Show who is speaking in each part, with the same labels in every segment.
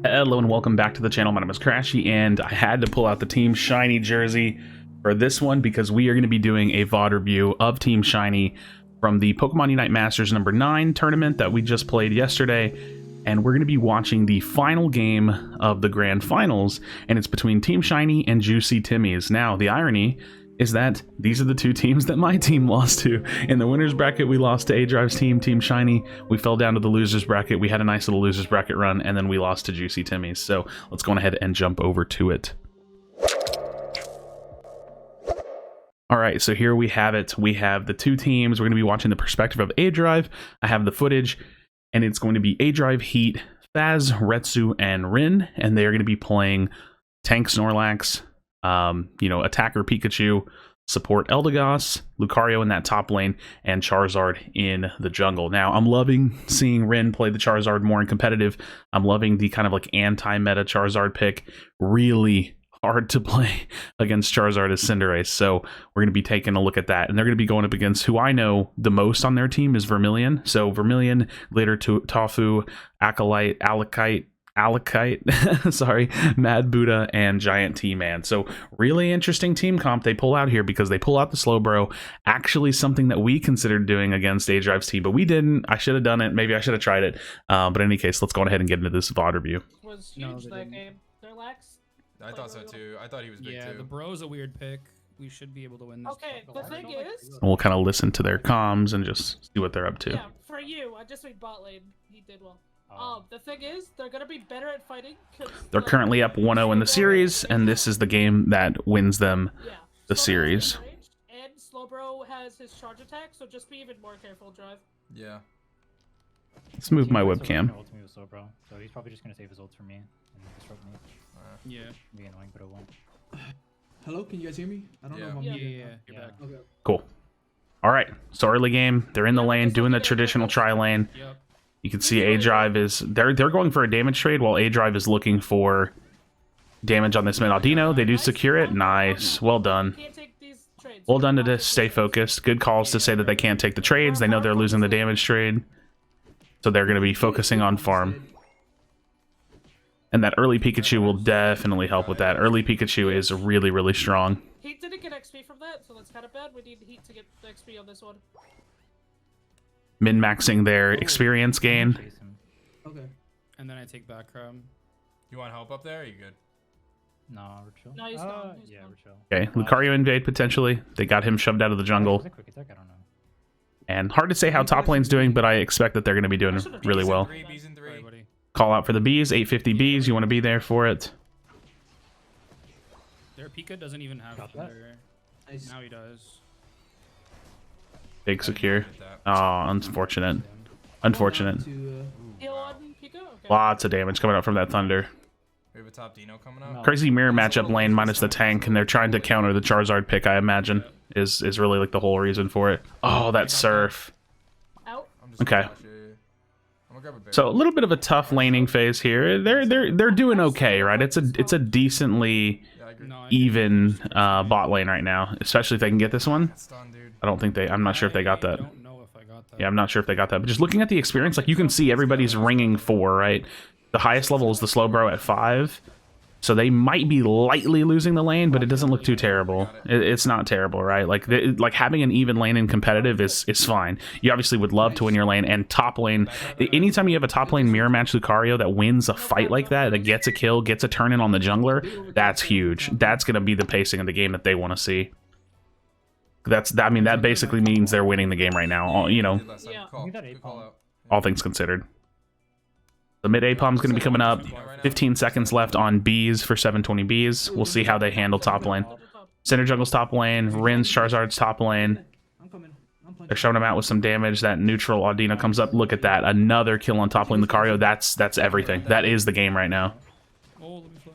Speaker 1: Hello and welcome back to the channel. My name is Krashy, and I had to pull out the Team Shiny jersey for this one because we are going to be doing a VOD review of Team Shiny from the Pokemon Unite Masters number 9 tournament that we just played yesterday. And we're going to be watching the final game of the Grand Finals, and it's between Team Shiny and Juicy Timmy's. Now, the irony is that these are the two teams that my team lost to. In the winner's bracket, we lost to A-Drive's team, Team Shiny. We fell down to the loser's bracket. We had a nice little loser's bracket run, and then we lost to Juicy Timmy's. So let's go ahead and jump over to it. All right, so here we have it. We have the two teams. We're going to be watching the perspective of A-Drive. I have the footage, and it's going to be A-Drive, Heat, Faz, Retsu, and Rin, and they are going to be playing Tank Snorlax, attacker Pikachu, support Eldegoss, Lucario in that top lane, and Charizard in the jungle. Now, I'm loving seeing Rin play the Charizard more in competitive. I'm loving the kind of like anti-meta Charizard pick. Really hard to play against Charizard as Cinderace, so we're going to be taking a look at that. And they're going to be going up against who I know the most on their team is Vermilion. So Vermilion, later to Tofu, Acolyte, Alakite, sorry, Mad Buddha, and Giant T-Man. So really interesting team comp they pull out here because they pull out the Slowbro, actually something that we considered doing against A-Drive's team, but we didn't. I should have done it. Maybe I should have tried it. But in any case, let's go ahead and get into this VOD review.
Speaker 2: Was huge that game. Snorlax.
Speaker 3: I thought so too. I thought he was big too.
Speaker 4: Yeah, the bro's a weird pick. We should be able to win this.
Speaker 2: Okay, the thing is...
Speaker 1: And we'll kind of listen to their comms and just see what they're up to.
Speaker 2: Yeah, for you, I just made bot lane. He did well. The thing is, they're gonna be better at fighting.
Speaker 1: They're currently up 1-0 in the series, and this is the game that wins them the
Speaker 2: Slowbro's
Speaker 1: series.
Speaker 2: range, and Slowbro has his charge attack, so just be even more careful, Drive.
Speaker 3: Yeah.
Speaker 1: Let's move my webcam.
Speaker 5: So he's probably just gonna save his ult for me and disrupt me.
Speaker 4: Yeah.
Speaker 5: Be annoying, but it won't.
Speaker 6: Hello, can you guys hear me? I don't know if I'm
Speaker 4: Yeah,
Speaker 6: muted.
Speaker 4: you're back.
Speaker 6: Okay.
Speaker 1: Cool. All right, so early game, they're in the lane, doing the traditional tri-lane.
Speaker 4: Yep.
Speaker 1: You can see A-Drive is they're going for a damage trade while A-Drive is looking for damage on this mid Aldino. They do secure it. Nice. Well done.
Speaker 2: Can't take these trades.
Speaker 1: Well done to this. Stay focused. Good calls to say that they can't take the trades. They know they're losing the damage trade. So they're going to be focusing on farm. And that early Pikachu will definitely help with that. Early Pikachu is really, really strong.
Speaker 2: Heat didn't get XP from that, so that's kind of bad. We need Heat to get the XP on this one.
Speaker 1: Min-maxing their experience gain.
Speaker 5: Chase him.
Speaker 6: Okay.
Speaker 4: And then I take back crab.
Speaker 3: You want help up there? Or you good?
Speaker 5: No, we're chill.
Speaker 2: No, he's gone, he's
Speaker 5: Yeah,
Speaker 2: gone.
Speaker 5: we're chill.
Speaker 1: Okay, Lucario invade potentially. They got him shoved out of the jungle.
Speaker 5: Is it quick attack? I don't know.
Speaker 1: And hard to say how top lane's doing, but I expect that they're going to be doing really well.
Speaker 3: Bees in three.
Speaker 4: Sorry, buddy.
Speaker 1: Call out for the bees, 850 bees. You want to be there for it.
Speaker 4: Their Pika doesn't even have
Speaker 5: Got that.
Speaker 4: thunder.
Speaker 6: Nice.
Speaker 4: Now he does.
Speaker 1: Big secure.
Speaker 3: Get that.
Speaker 1: Oh, unfortunate. Unfortunate.
Speaker 2: Heal on Pika? Okay.
Speaker 1: Lots of damage coming out from that thunder.
Speaker 3: We have a top Dino coming up.
Speaker 1: Crazy mirror matchup lane minus the tank, and they're trying to counter the Charizard pick, I imagine, is really like the whole reason for it. Oh, that surf.
Speaker 2: Out.
Speaker 3: I'm just
Speaker 1: Okay.
Speaker 3: gonna flash it. I'm gonna grab a berry.
Speaker 1: So a little bit of a tough laning phase here. They're doing okay, right? It's a decently
Speaker 3: Yeah, I agree.
Speaker 4: No, I
Speaker 1: even bot lane right now, especially if they can get this one.
Speaker 3: That's done, dude.
Speaker 1: I don't think they. I'm not sure if they got
Speaker 4: I
Speaker 1: that.
Speaker 4: don't know if I got that.
Speaker 1: Yeah, I'm not sure if they got that. But just looking at the experience, like you can see everybody's ringing 4, right? The highest level is the Slowbro at 5. So they might be lightly losing the lane, but it doesn't look too terrible. It's not terrible, right? Like having an even lane in competitive is fine. You obviously would love to win your lane, and top lane. Anytime you have a top lane mirror match Lucario that wins a fight like that gets a kill, gets a turn in on the jungler, that's huge. That's going to be the pacing of the game that they want to see. I mean, that basically means they're winning the game right now.
Speaker 3: Did last time.
Speaker 2: Yeah.
Speaker 3: Call.
Speaker 5: Give me that
Speaker 3: Good call
Speaker 5: A-palm.
Speaker 3: out.
Speaker 1: All things considered. The mid A-palm's going to be coming up. 15 seconds left on bees for 720 bees. We'll see how they handle top lane. Center jungle's top lane. Rin's Charizard's top lane.
Speaker 6: I'm coming. I'm punching.
Speaker 1: They're showing him out with some damage. That neutral Audino comes up. Look at that. Another kill on top lane. Lucario, that's everything. That is the game right now.
Speaker 4: Oh, let me fly.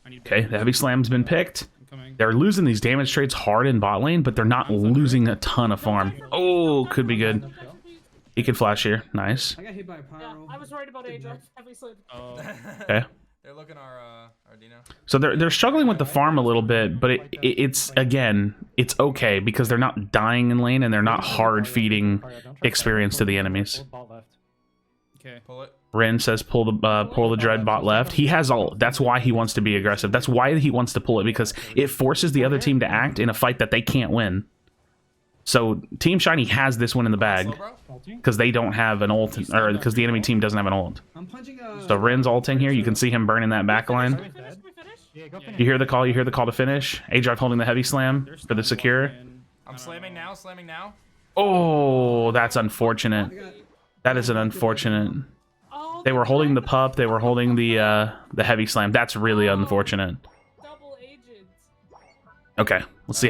Speaker 4: I need
Speaker 1: Okay, the heavy slam's been picked.
Speaker 4: I'm coming.
Speaker 1: They're losing these damage trades hard in bot lane, but they're not losing a ton of farm. Oh, could be good. He can flash here. Nice.
Speaker 6: I got hit by a
Speaker 2: Yeah,
Speaker 6: pyro.
Speaker 2: I was worried about A-Drive. Obviously.
Speaker 4: Oh,
Speaker 1: Okay.
Speaker 3: They're looking our Dino.
Speaker 1: So they're struggling with the farm a little bit, but it's again, it's okay because they're not dying in lane and they're not hard feeding experience to the enemies.
Speaker 5: Hold ball left.
Speaker 4: okay.
Speaker 3: Pull it.
Speaker 1: Rin says pull the dread bot left. He has all. That's why he wants to be aggressive. That's why he wants to pull it, because it forces the other team to act in a fight that they can't win. So Team Shiny has this one in the bag because they don't have an ult, or because the enemy team doesn't have an ult.
Speaker 6: I'm punching
Speaker 1: So Rin's ulting here. You can see him burning that back line.
Speaker 2: Can we finish?
Speaker 5: Yeah, go finish.
Speaker 1: You hear the call. You hear the call to finish. A-Drive holding the heavy slam for the secure.
Speaker 3: I'm slamming now, slamming now.
Speaker 1: Oh, that's unfortunate. That is an unfortunate.
Speaker 2: Oh,
Speaker 1: They were holding the pup. They were holding the heavy slam. That's really unfortunate.
Speaker 2: double agents.
Speaker 1: Okay, let's see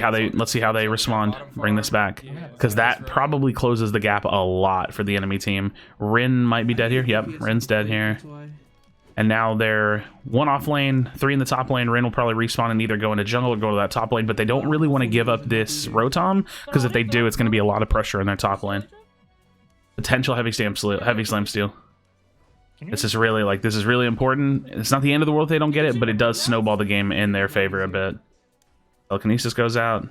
Speaker 1: how they respond. Bring this back, because that probably closes the gap a lot for the enemy team. Rin might be dead here. Yep, Rin's dead here.
Speaker 6: That's why.
Speaker 1: And now they're 1 off lane, 3 in the top lane. Rin will probably respawn and either go into jungle or go to that top lane, but they don't really want to give up this Rotom, because if they do, it's going to be a lot of pressure in their top lane. Potential heavy slam steal. This is really important. It's not the end of the world if they don't get it, but it does snowball the game in their favor a bit. Telekinesis goes out.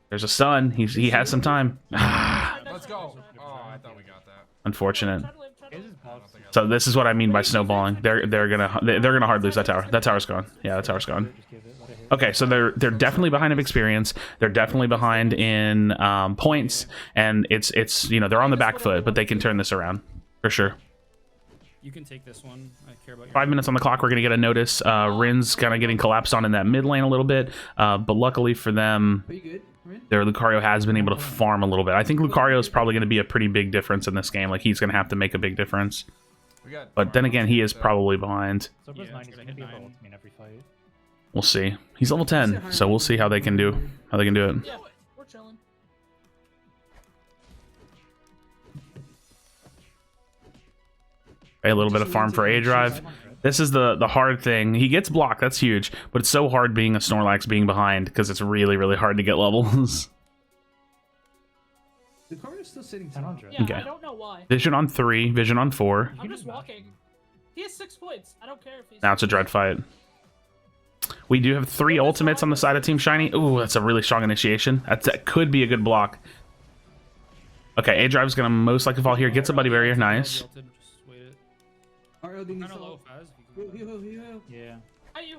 Speaker 1: There's a stun. He has some time.
Speaker 3: Let's go. Oh, I thought we got that.
Speaker 1: Unfortunate.
Speaker 2: Try to live, try to live.
Speaker 1: So this is what I mean by snowballing. They're gonna hard lose that tower. That tower's gone. Yeah, that tower's gone. Okay, so they're definitely behind in experience. They're definitely behind in points, and it's you know, they're on the back foot, but they can turn this around for sure.
Speaker 4: You can take this one. I care about your
Speaker 1: 5 minutes on the clock. We're gonna get a notice. Rin's kind of getting collapsed on in that mid lane a little bit, but luckily for them,
Speaker 6: Are you good? Rin?
Speaker 1: their Lucario has been able to farm a little bit. I think Lucario is probably going to be a pretty big difference in this game. Like, he's going to have to make a big difference.
Speaker 3: We got
Speaker 1: But then again, he is probably behind.
Speaker 5: So
Speaker 4: Yeah,
Speaker 5: 9 is
Speaker 4: it's
Speaker 5: going to be
Speaker 4: like a
Speaker 5: able
Speaker 4: 9.
Speaker 5: to in every fight.
Speaker 1: We'll see. He's level 10, so we'll see how they can do. How they can do it.
Speaker 2: Yeah, we're chilling.
Speaker 1: A little bit of farm for A-Drive. This is the hard thing. He gets blocked. That's huge. But it's so hard being a Snorlax being behind, because it's really, really hard to get levels.
Speaker 6: The card is still sitting
Speaker 5: 1000.
Speaker 2: Yeah,
Speaker 1: Okay.
Speaker 2: I don't know why.
Speaker 1: Vision on 3, Vision on 4.
Speaker 2: I'm just walking. He has 6 points. I don't care if he's.
Speaker 1: Now it's a dread fight. We do have 3 ultimates on the side of Team Shiny. Ooh, that's a really strong initiation. That could be a good block. Okay, A-Drive's going to most likely fall here. Gets a buddy barrier. Nice.
Speaker 4: Just wait it.
Speaker 6: RL didn't
Speaker 4: Kinda low, Faz, if you can-
Speaker 6: heal.
Speaker 5: Yeah.
Speaker 2: Are you?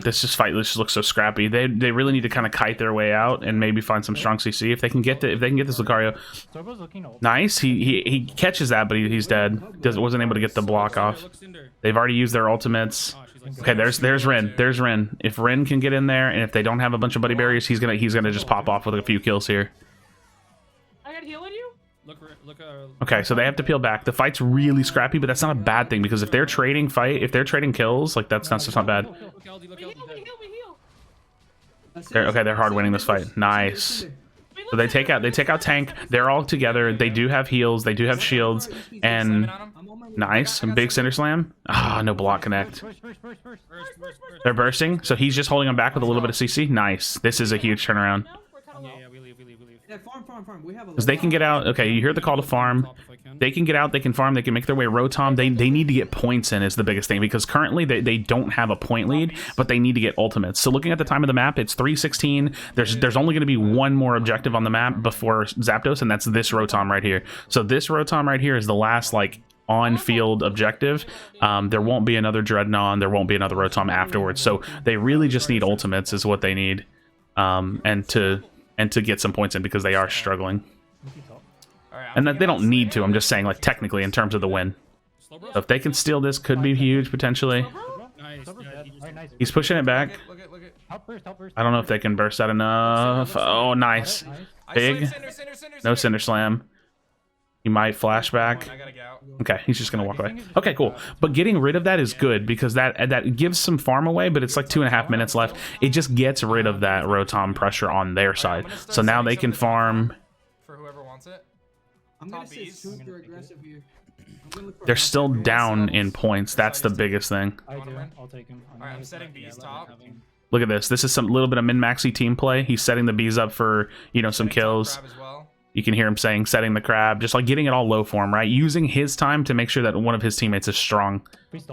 Speaker 1: This just looks so scrappy. They really need to kind of kite their way out and maybe find some strong CC if they can get this Lucario.
Speaker 5: Sorbo's looking old.
Speaker 1: Nice. He catches that, but he's dead. Wasn't able to get the block off.
Speaker 4: Look, Cinder.
Speaker 1: They've already used their ultimates.
Speaker 4: Oh, she's like,
Speaker 1: Okay, there's Rin. There's Rin. If Rin can get in there, and if they don't have a bunch of buddy barriers, he's gonna just pop off with a few kills here.
Speaker 2: I got healing you?
Speaker 4: look.
Speaker 1: Okay, so they have to peel back. The fight's really scrappy, but that's not a bad thing, because if they're trading kills, like that's not bad.
Speaker 4: Look, LD, look,
Speaker 2: We
Speaker 4: LD.
Speaker 2: heal, we heal, we heal.
Speaker 1: They're hard winning this fight. Nice. So they take out tank. They're all together. They do have heals. They do have shields. And
Speaker 3: Slamming on him.
Speaker 6: I'm on my way.
Speaker 1: nice. And big cinder slam. Ah, no block connect.
Speaker 5: First.
Speaker 4: First.
Speaker 1: They're bursting. So he's just holding them back with a little bit of CC. Nice. This is a huge turnaround.
Speaker 2: No, we're kind of low.
Speaker 4: Yeah, we leave.
Speaker 6: Yeah, farm. We have a.
Speaker 1: Because they can get out. Okay, you hear the call to farm.
Speaker 4: Top if I can.
Speaker 1: They can get out. They can farm. They can make their way Rotom. They need to get points in is the biggest thing, because currently they don't have a point lead, but they need to get ultimates. So looking at the time of the map, it's 3:16. There's only going to be one more objective on the map before Zapdos, and that's this Rotom right here. So this Rotom right here is the last on-field objective. There won't be another Dreadnought. There won't be another Rotom afterwards. So they really just need ultimates is what they need, and to get some points in, because they are struggling.
Speaker 3: Alright,
Speaker 1: And that they don't need to. I'm just saying, like, technically in terms of the win.
Speaker 4: Slow bro.
Speaker 1: So if they can steal this, could be huge potentially.
Speaker 4: Nice.
Speaker 5: Sorbo's
Speaker 4: Yeah,
Speaker 5: dead.
Speaker 4: he just-
Speaker 5: Alright, nice.
Speaker 1: He's pushing it back.
Speaker 3: Look at.
Speaker 5: Help first.
Speaker 1: I don't know if they can burst that enough. Oh, nice.
Speaker 5: Nice.
Speaker 3: I
Speaker 1: Big.
Speaker 3: slammed Cinder.
Speaker 1: No cinder slam. He might flashback.
Speaker 3: I gotta get out.
Speaker 1: Okay, he's just gonna walk away. Okay, cool. But getting rid of that is good, because that gives some farm away, but it's like 2.5 minutes left. It just gets rid of that Rotom pressure on their side. So now they can farm.
Speaker 3: For whoever wants it.
Speaker 6: I'm gonna
Speaker 3: top
Speaker 6: say
Speaker 3: Bs.
Speaker 6: super aggressive here. I'm gonna look for
Speaker 1: They're
Speaker 6: a
Speaker 1: still
Speaker 6: hunter.
Speaker 1: down in points. That's the biggest thing.
Speaker 5: I
Speaker 3: Wanna
Speaker 5: do.
Speaker 3: win?
Speaker 5: I'll take him.
Speaker 3: Alright, I'm setting B's top.
Speaker 1: Look at this. This is some little bit of min-maxy team play. He's setting the bees up for, some
Speaker 3: Setting top
Speaker 1: kills.
Speaker 3: grab as well.
Speaker 1: You can hear him saying setting the crab, just like getting it all low for him, right? Using his time to make sure that one of his teammates is strong.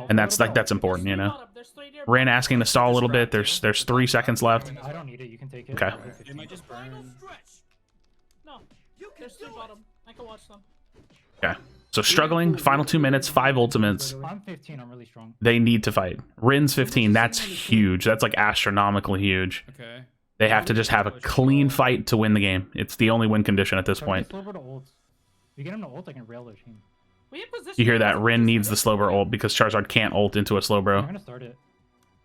Speaker 1: And that's important, you know.
Speaker 2: There's 3 near
Speaker 1: Ran asking to stall a little bit. There's 3 seconds left.
Speaker 5: I don't need it. You can take it.
Speaker 1: Okay.
Speaker 4: It might just burn.
Speaker 2: No, there's 3 bottom. I can watch them.
Speaker 1: Okay. So struggling, final 2 minutes, 5 ultimates.
Speaker 5: I'm 15. I'm really strong.
Speaker 1: They need to fight. Rin's 15. That's huge. That's like astronomically huge.
Speaker 4: Okay.
Speaker 1: They have to just have a clean fight to win the game. It's the only win condition at this point.
Speaker 5: Slow to ult. If you get him to ult, I can rail their team.
Speaker 2: We in position.
Speaker 1: You hear that? Rin needs the Slowbro ult because Charizard can't ult into a
Speaker 5: I'm
Speaker 1: Slowbro.
Speaker 5: gonna start it.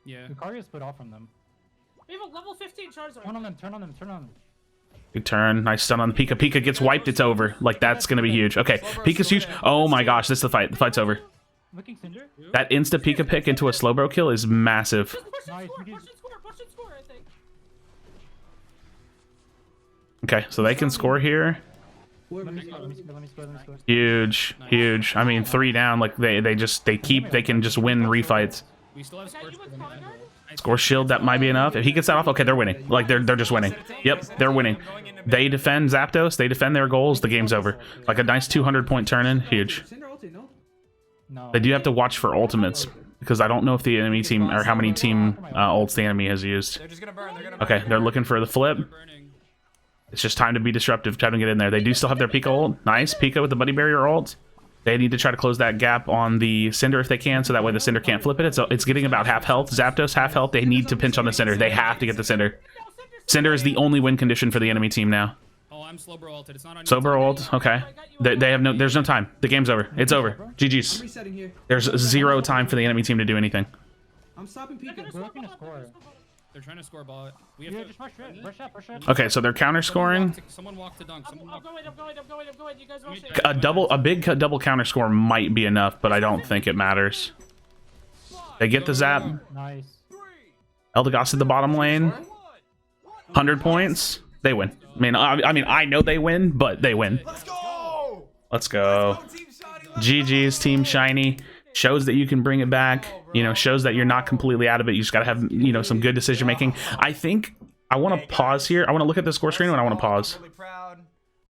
Speaker 4: Yeah.
Speaker 5: Lucario split off from them.
Speaker 2: We have a level 15 Charizard.
Speaker 5: Turn on them. Turn on them. Turn on them.
Speaker 1: Big turn. Nice stun on the Pika. Pika gets wiped. It's over. Like, that's going to be huge. Okay, Pika's huge. Oh my gosh, this is the fight. The fight's over.
Speaker 5: Looking Cinder.
Speaker 1: That insta Pika pick into a Slowbro kill is massive.
Speaker 2: Push and
Speaker 5: Nice,
Speaker 2: score,
Speaker 5: we
Speaker 2: push
Speaker 5: did-
Speaker 2: and score, push and score, I think.
Speaker 1: Okay, so they can score here.
Speaker 6: Whoever
Speaker 5: Let me
Speaker 6: you
Speaker 5: score.
Speaker 6: got.
Speaker 5: Let me score.
Speaker 1: Huge, huge. I mean, 3 down. Like, they can just win refights.
Speaker 4: We still have
Speaker 2: Okay,
Speaker 4: Scorch
Speaker 2: you with
Speaker 4: Bird in the
Speaker 2: Vanguard?
Speaker 4: middle.
Speaker 1: Score shield, that might be enough. If he gets that off, okay, they're winning. Like, they're just winning. Yep, they're winning. They defend Zapdos. They defend their goals. The game's over. Like a nice 200-point turn-in. Huge.
Speaker 6: Cinder ulti, no?
Speaker 5: No.
Speaker 1: They do have to watch for ultimates because I don't know if the enemy team or how many team ults the enemy has used.
Speaker 3: They're just gonna burn. They're gonna burn.
Speaker 1: Okay, they're looking for the flip.
Speaker 4: Burning.
Speaker 1: It's just time to be disruptive. Try to get in there. They do still have their Pika ult. Nice. Pika with the Buddy Barrier ult. They need to try to close that gap on the Cinder if they can, so that way the Cinder can't flip it. It's getting about half health. Zapdos half health. They need to pinch on the Cinder. They have to get the Cinder. Cinder is the only win condition for the enemy team now.
Speaker 4: Oh, I'm Slowbro ulted. It's not on you.
Speaker 1: Sober ult. Okay. They have no. There's no time. The game's over. It's over.
Speaker 6: I'm
Speaker 1: GG's.
Speaker 6: resetting here.
Speaker 1: There's 0 time for the enemy team to do anything.
Speaker 6: I'm stopping
Speaker 2: They're gonna
Speaker 6: Pika.
Speaker 5: We're
Speaker 2: score
Speaker 5: looking to
Speaker 2: bot,
Speaker 5: score.
Speaker 2: they're gonna score bot.
Speaker 4: They're trying to score bot. We have
Speaker 5: Yeah,
Speaker 4: to.
Speaker 5: just rush it. Rush up. Rush up.
Speaker 1: Okay, so they're counter scoring.
Speaker 4: Someone walk to dunk. Someone
Speaker 2: I'm
Speaker 4: walk.
Speaker 2: going, I'm going, I'm going, I'm going. You guys rush it.
Speaker 1: A big double counter score might be enough, but I don't think it matters. They get the zap.
Speaker 5: Nice.
Speaker 1: Eldegoss at the bottom lane. 100 points. They win. I know they win, but they win.
Speaker 3: Let's go.
Speaker 1: Let's go.
Speaker 3: Team Shiny.
Speaker 1: GG's Team Shiny. Shows that you can bring it back. You know, shows that you're not completely out of it. You just gotta have, you know, some good decision making. I think I want to pause here. I want to look at the score screen and I want to pause.
Speaker 3: I'm really proud.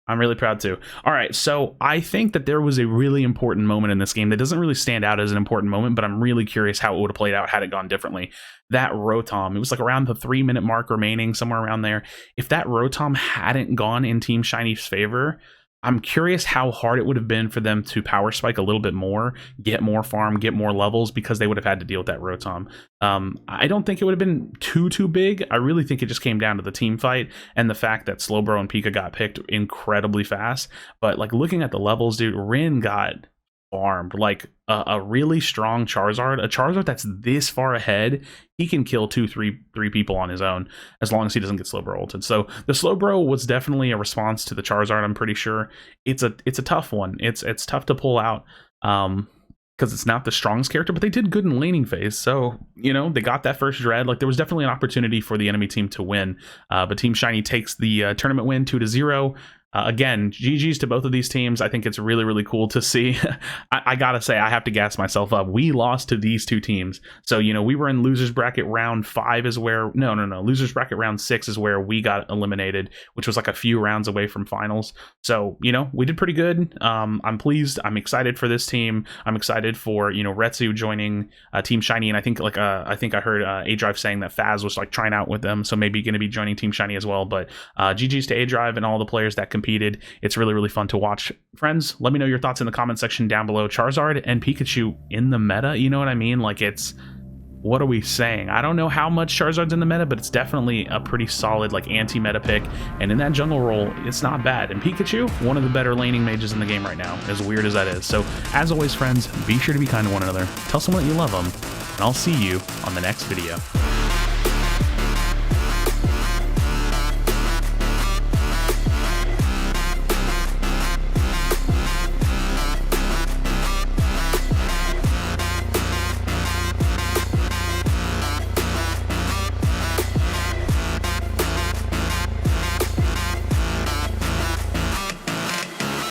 Speaker 1: I'm really proud too. All right, so I think that there was a really important moment in this game that doesn't really stand out as an important moment, but I'm really curious how it would have played out had it gone differently. That Rotom, it was like around the 3-minute mark remaining, somewhere around there. If that Rotom hadn't gone in Team Shiny's favor, I'm curious how hard it would have been for them to power spike a little bit more, get more farm, get more levels, because they would have had to deal with that Rotom. I don't think it would have been too big. I really think it just came down to the team fight and the fact that Slowbro and Pika got picked incredibly fast. But like looking at the levels, dude, Rin got farmed. Like a really strong Charizard, a Charizard that's this far ahead, he can kill 2-3 people on his own as long as he doesn't get Slowbro ulted. So the Slowbro was definitely a response to the Charizard. I'm pretty sure it's a tough one. It's tough to pull out because it's not the strongest character, but they did good in laning phase. So, you know, they got that first dread. Like there was definitely an opportunity for the enemy team to win, but Team Shiny takes the tournament win 2-0. Again, GG's to both of these teams. I think it's really cool to see. I gotta say, I have to gas myself up. We lost to these two teams. So, you know, we were in losers bracket round 5 is where, no. Losers bracket round 6 is where we got eliminated, which was like a few rounds away from finals. So, you know, we did pretty good. I'm pleased. I'm excited for this team. I'm excited for, you know, Retsu joining Team Shiny. And I think I heard A-Drive saying that Faz was like trying out with them. So maybe going to be joining Team Shiny as well. But GG's to A-Drive and all the players that competed. It's really fun to watch. Friends, let me know your thoughts in the comment section down below. Charizard and Pikachu in the meta, you know what I mean? Like, it's, what are we saying? I don't know how much Charizard's in the meta, but it's definitely a pretty solid like anti-meta pick, and in that jungle role, it's not bad. And Pikachu, one of the better laning mages in the game right now, as weird as that is. So as always, friends, be sure to be kind to one another, tell someone that you love them, and I'll see you on the next video.